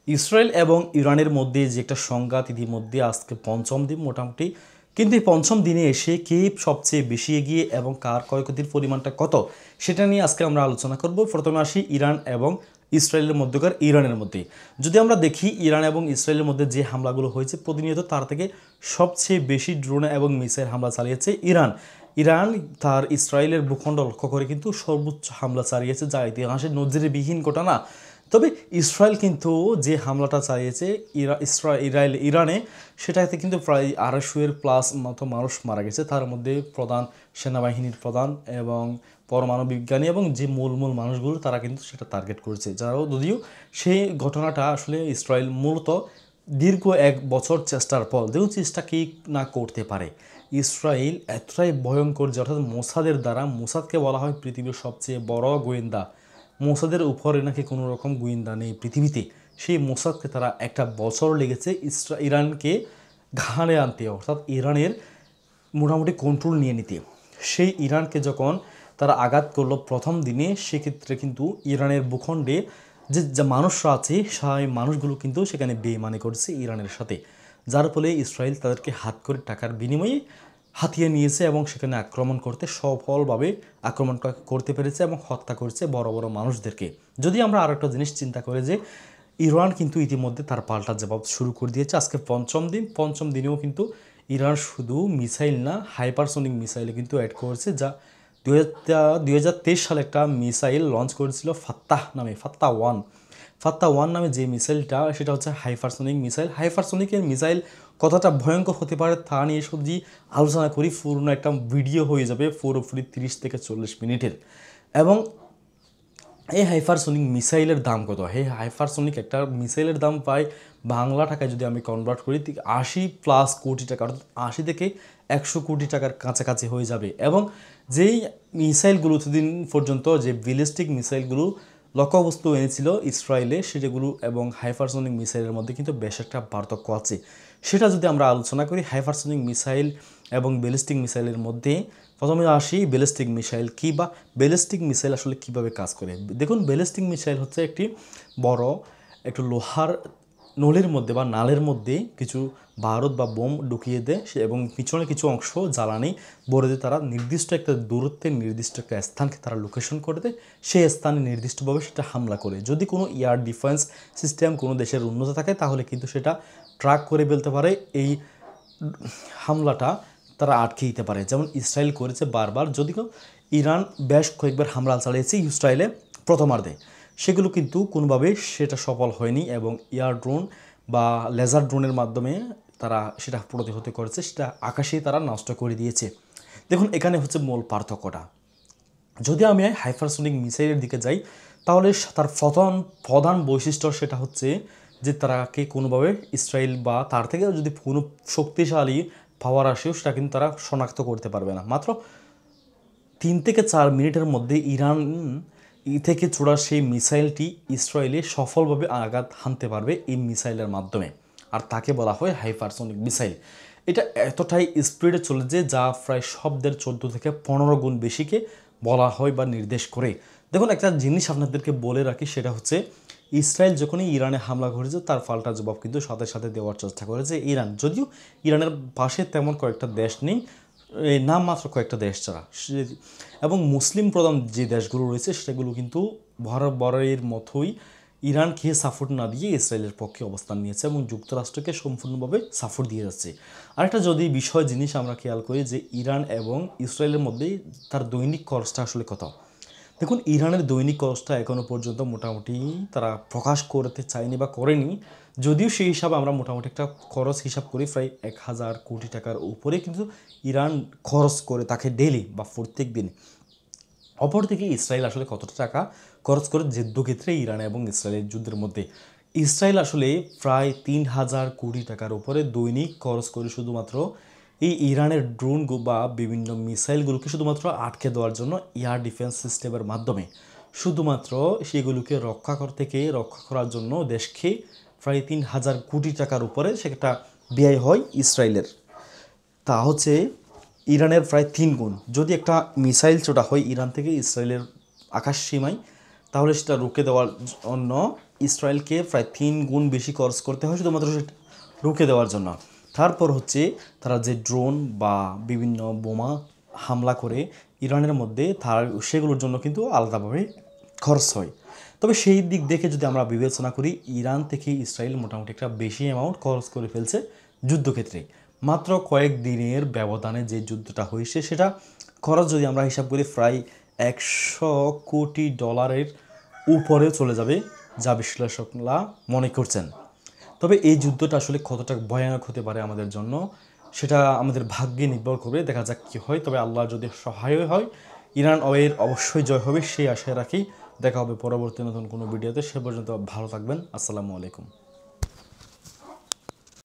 Israel এবং ইরানের মধ্যে যে একটা সংঘাত ইতিমধ্যে আজকে পঞ্চম দিন মোটামুটি, কিন্তু এই পঞ্চম দিনে এসে কে সবচেয়ে বেশি এগিয়ে এবং কার ক্ষয়ক্ষতির পরিমাণটা কত সেটা নিয়ে আজকে আমরা আলোচনা করব। প্রথমে আসি ইরান এবং ইসরায়েলের মধ্যকার ইরানের মধ্যে। যদি আমরা দেখি ইরান এবং ইসরায়েলের মধ্যে যে হামলাগুলো হয়েছে প্রতিনিয়ত তার থেকে সবচেয়ে বেশি ড্রোন এবং মিসাইল হামলা চালিয়েছে ইরান। ইরান তার ইসরায়েলের ভূখণ্ড লক্ষ্য করে কিন্তু সর্বোচ্চ হামলা চালিয়েছে, যা ইতিহাসের নজিরবিহীন ঘটনা। তবে ইসরায়েল কিন্তু যে হামলাটা চালিয়েছে ইরানে, সেটাতে কিন্তু প্রায় 250-এর প্লাস মতো মানুষ মারা গেছে। তার মধ্যে প্রধান সেনাবাহিনীর প্রধান এবং পরমাণু বিজ্ঞানী এবং যে মূল মানুষগুলো তারা কিন্তু সেটা টার্গেট করেছে। যারাও যদিও সেই ঘটনাটা আসলে ইসরায়েল মূলত দীর্ঘ 1 বছর চেষ্টার পর দেখুন চেষ্টা কি না করতে পারে। ইসরায়েল এতটাই ভয়ঙ্কর যে অর্থাৎ মোসাদের দ্বারা, মোসাদকে বলা হয় পৃথিবীর সবচেয়ে বড় গোয়েন্দা, মোসাদের উপরে নাকি কোনো রকম গোয়েন্দা নেই পৃথিবীতে। সেই মোসাদকে তারা 1 বছর লেগেছে ইরানকে ঘাড়ে আনতে, অর্থাৎ ইরানের মোটামুটি কন্ট্রোল নিয়ে নিতে। সেই ইরানকে যখন তারা আঘাত করলো প্রথম দিনে, সেক্ষেত্রে কিন্তু ইরানের ভূখণ্ডে যে মানুষরা আছে সেই মানুষগুলো কিন্তু সেখানে বেইমানি করছে ইরানের সাথে, যার ফলে ইসরায়েল তাদেরকে হাত করে টাকার বিনিময়ে হাতিয়ে নিয়েছে এবং সেখানে আক্রমণ করতে সফলভাবে আক্রমণ করতে পেরেছে এবং হত্যা করেছে বড় বড় মানুষদেরকে। যদি আমরা আরও একটা জিনিস চিন্তা করি যে ইরান কিন্তু ইতিমধ্যে তার পাল্টা জবাব শুরু করে দিয়েছে। আজকে পঞ্চম দিনেও কিন্তু ইরান শুধু মিসাইল না, হাইপারসোনিক মিসাইলে কিন্তু অ্যাড করেছে, যা 2023 সালে একটা মিসাইল লঞ্চ করেছিল ফাত্তা ওয়ান নামে যে মিসাইলটা, সেটা হচ্ছে হাইপারসোনিক মিসাইল। হাইপারসোনিকের মিসাইল কতটা ভয়ঙ্কর হতে পারে তা নিয়ে যদি আলোচনা করি, পুরনো একটা ভিডিও হয়ে যাবে পুরোপুরি 30 থেকে 40 মিনিটের। এবং এই হাইপারসোনিক মিসাইলের দাম কত? হাইপারসোনিক একটা মিসাইলের দাম প্রায় বাংলা টাকায় যদি আমি কনভার্ট করি 80+ কোটি টাকা, অর্থাৎ 80 থেকে 100 কোটি টাকার কাছাকাছি হয়ে যাবে। এবং যেই মিসাইলগুলো এতদিন পর্যন্ত যে ব্যালিস্টিক মিসাইলগুলো লক্ষ্যবস্তু এনেছিল ইসরায়েলে, সেগুলো এবং হাইপারসোনিক মিসাইলের মধ্যে কিন্তু বেশ একটা পার্থক্য আছে। সেটা যদি আমরা আলোচনা করি হাইপারসোনিক মিসাইল এবং ব্যালিস্টিক মিসাইলের মধ্যে, প্রথমে আসি ব্যালিস্টিক মিসাইল কী বা ব্যালিস্টিক মিসাইল আসলে কীভাবে কাজ করে। দেখুন, ব্যালিস্টিক মিসাইল হচ্ছে একটি বড় একটু লোহার নলের মধ্যে বা নালের মধ্যে কিছু বারুদ বা বোম ঢুকিয়ে দেয় এবং পিছনে কিছু অংশ জ্বালানি ভরে দিয়ে তারা নির্দিষ্ট একটা দূরত্বে নির্দিষ্ট একটা স্থানকে তারা লোকেশন করে দেয়। সেই স্থানে নির্দিষ্টভাবে সেটা হামলা করে। যদি কোনো এয়ার ডিফেন্স সিস্টেম কোনো দেশের উন্নত থাকে তাহলে কিন্তু সেটা ট্র্যাক করে ফেলতে পারে, এই হামলাটা তারা আটকে দিতে পারে। যেমন ইসরায়েল করেছে বারবার, যদিও ইরান বেশ কয়েকবার হামলা চালিয়েছে ইসরায়েলে প্রথমার্ধে, সেগুলো কিন্তু কোনোভাবে সেটা সফল হয়নি এবং এয়ার ড্রোন বা লেজার ড্রোনের মাধ্যমে তারা সেটা প্রতিহত করেছে, সেটা আকাশেই তারা নষ্ট করে দিয়েছে। দেখুন, এখানে হচ্ছে মূল পার্থক্যটা। যদি আমি হাইপারসোনিক মিসাইলের দিকে যাই, তাহলে তার প্রধান বৈশিষ্ট্য সেটা হচ্ছে যে তারাকে কোনোভাবে ইসরায়েল বা তার থেকে যদি কোনো শক্তিশালী পাওয়ার আসেও সেটা কিন্তু তারা শনাক্ত করতে পারবে না। মাত্র 3 থেকে 4 মিনিটের মধ্যে ইরান থেকে ছোড়া সেই মিসাইলটি ইসরায়েলে সফলভাবে আঘাত হানতে পারবে এই মিসাইলের মাধ্যমে, আর তাকে বলা হয় হাইপারসোনিক মিসাইল। এটা এতটাই স্পিডে চলে যে যা প্রায় শব্দের 14 থেকে 15 গুণ বেশিকে বলা হয় বা নির্দেশ করে। দেখুন, একটা জিনিস আপনাদেরকে বলে রাখি, সেটা হচ্ছে ইসরায়েল যখনই ইরানে হামলা করেছে তার পাল্টা জবাব কিন্তু সাথে সাথে দেওয়ার চেষ্টা করেছে ইরান। যদিও ইরানের পাশে তেমন কয়েকটা দেশ নেই, নামমাত্র কয়েকটা দেশ ছাড়া, এবং মুসলিম প্রধান যে দেশগুলো রয়েছে সেগুলো কিন্তু বরাবরের মতোই ইরানকে সাপোর্ট না দিয়ে ইসরায়েলের পক্ষে অবস্থান নিয়েছে এবং যুক্তরাষ্ট্রকে সম্পূর্ণভাবে সাপোর্ট দিয়ে যাচ্ছে। আরেকটা যদি জিনিস আমরা খেয়াল করি যে ইরান এবং ইসরায়েলের মধ্যেই তার দৈনিক খরচটা আসলে কত। দেখুন, ইরানের দৈনিক খরচটা এখনও পর্যন্ত মোটামুটি তারা প্রকাশ করতে চায়নি বা করেনি, যদিও সেই হিসাবে আমরা মোটামুটি একটা খরচ হিসাব করি প্রায় 1000 কোটি টাকার উপরে কিন্তু ইরান খরচ করে থাকে ডেলি বা প্রত্যেক দিন। অপরদিকে ইসরায়েল আসলে কতটা টাকা খরচ করে যুদ্ধক্ষেত্রে ইরান এবং ইসরায়েলের যুদ্ধের মধ্যে। ইসরায়েল আসলে প্রায় 3000 কোটি টাকার উপরে দৈনিক খরচ করে শুধুমাত্র এই ইরানের ড্রোন বা বিভিন্ন মিসাইলগুলোকে শুধুমাত্র আটকে দেওয়ার জন্য এয়ার ডিফেন্স সিস্টেমের মাধ্যমে, শুধুমাত্র সেগুলোকে রক্ষা করার জন্য দেশকে প্রায় 3000 কোটি টাকার উপরে সেটা ব্যয় হয় ইসরায়েলের। তা হচ্ছে ইরানের প্রায় 3 গুণ। যদি একটা মিসাইল ছোটা হয় ইরান থেকে ইসরায়েলের আকাশ সীমায়, তাহলে সেটা রুখে দেওয়ার জন্য ইসরায়েলকে প্রায় 3 গুণ বেশি খরচ করতে হয় শুধুমাত্র সেটা রুখে দেওয়ার জন্য। তারপর হচ্ছে তারা যে ড্রোন বা বিভিন্ন বোমা হামলা করে ইরানের মধ্যে, তার সেগুলোর জন্য কিন্তু আলাদাভাবে খরচ হয়। তবে সেই দিক দেখে যদি আমরা বিবেচনা করি, ইরান থেকে ইসরায়েল মোটামুটি একটা বেশি অ্যামাউন্ট খরচ করে ফেলছে যুদ্ধক্ষেত্রে। মাত্র কয়েক দিনের ব্যবধানে যে যুদ্ধটা হয়েছে সেটা খরচ যদি আমরা হিসাব করি প্রায় $100 কোটি উপরে চলে যাবে, যা বিশ্লেষকরা মনে করছেন। তবে এই যুদ্ধটা আসলে কতটা ভয়ানক হতে পারে আমাদের জন্য সেটা আমাদের ভাগ্যে নির্ভর করবে, দেখা যাক কী হয়। তবে আল্লাহ যদি সহায় হয়, ইরান অবশ্যই জয় হবে সেই আশায় রাখি। দেখা হবে পরবর্তী নতুন কোনো ভিডিওতে। সে পর্যন্ত ভালো থাকবেন। আসসালামু আলাইকুম।